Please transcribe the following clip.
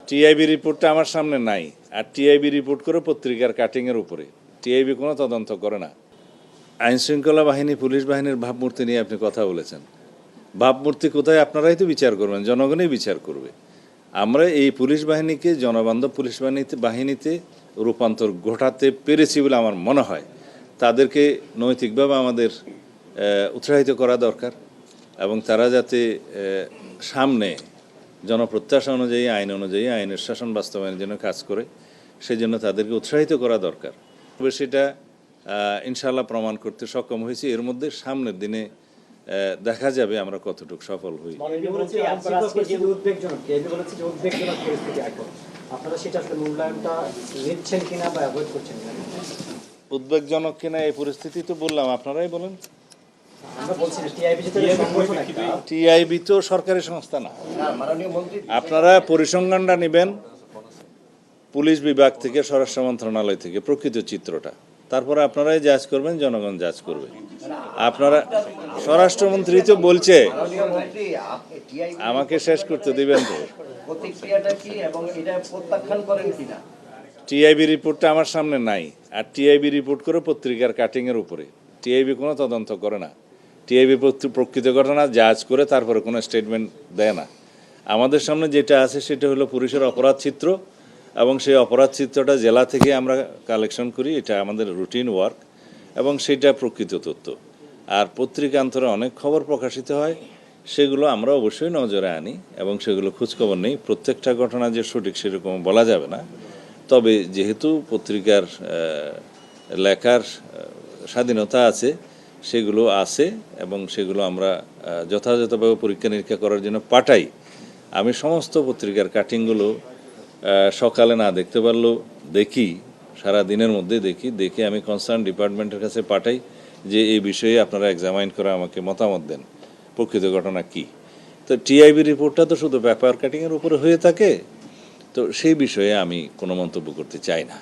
TIB রিপোর্টটা আমার সামনে নাই, আর টিআইবি রিপোর্ট করে পত্রিকার কাটিংয়ের উপরে। টিআইবি কোনো তদন্ত করে না। আইনশৃঙ্খলা বাহিনী, পুলিশ বাহিনীর ভাবমূর্তি নিয়ে আপনি কথা বলেছেন। ভাবমূর্তি কোথায়? আপনারাই তো বিচার করবেন, জনগণই বিচার করবে। আমরা এই পুলিশ বাহিনীকে জনবান্ধব পুলিশ বাহিনীতে রূপান্তর ঘটাতে পেরেছি বলে আমার মনে হয়। তাদেরকে নৈতিকভাবে আমাদের উৎসাহিত করা দরকার, এবং তারা যাতে সামনে জনপ্রত্যাশা অনুযায়ী, আইন অনুযায়ী আইনের শাসন বাস্তবায়নের জন্য কাজ করে, সেই জন্য তাদেরকে উৎসাহিত করা দরকার। তবে সেটা ইনশাআল্লাহ প্রমাণ করতে সক্ষম হয়েছি। এর মধ্যে সামনের দিনে দেখা যাবে আমরা কতটুকু সফল হই। উদ্বেগজনক কিনা এই পরিস্থিতি তো বললাম, আপনারাই বলেন। টিআইবি তো সরকারি সংস্থা না। আপনারা পরিসংখ্যানটা নেবেন পুলিশ বিভাগ থেকে, স্বরাষ্ট্র মন্ত্রণালয় থেকে, প্রকৃত চিত্রটা। তারপরে আপনারাই জাজ করবেন, জনগণ জাজ করবে। আপনারা স্বরাষ্ট্রমন্ত্রী তো বলছে, আমাকে শেষ করতে দিবেন তো। টিআইবি রিপোর্টটা আমার সামনে নাই, আর টিআইবি রিপোর্ট করে পত্রিকার কাটিংয়ের উপরে। টিআইবি কোনো তদন্ত করে না। টিআইবি প্রকৃত ঘটনা জাজ করে তারপরে কোনো স্টেটমেন্ট দেয় না। আমাদের সামনে যেটা আছে সেটা হলো পুলিশের অপরাধ চিত্র, এবং সেই অপরাধ চিত্রটা জেলা থেকে আমরা কালেকশন করি। এটা আমাদের রুটিন ওয়ার্ক, এবং সেটা প্রকৃত তথ্য। আর পত্রিকান্তরে অনেক খবর প্রকাশিত হয়, সেগুলো আমরা অবশ্যই নজরে আনি এবং সেগুলো খোঁজখবর নেই। প্রত্যেকটা ঘটনা যে সঠিক সেরকম বলা যাবে না। তবে যেহেতু পত্রিকার লেখার স্বাধীনতা আছে, সেগুলো আছে, এবং সেগুলো আমরা যথাযথভাবে পরীক্ষা নিরীক্ষা করার জন্য পাঠাই। আমি সমস্ত পত্রিকার কাটিংগুলো সকালে না দেখতে পারলেও দেখি, সারা দিনের মধ্যে দেখে আমি কনসার্ন ডিপার্টমেন্টের কাছে পাঠাই যে এই বিষয়ে আপনারা এক্সামাইন করে আমাকে মতামত দেন, প্রকৃত ঘটনা কি। তো টিআইবি রিপোর্টটা তো শুধু পেপার কাটিংয়ের উপরে হয়ে থাকে, তো সেই বিষয়ে আমি কোনো মন্তব্য করতে চাই না।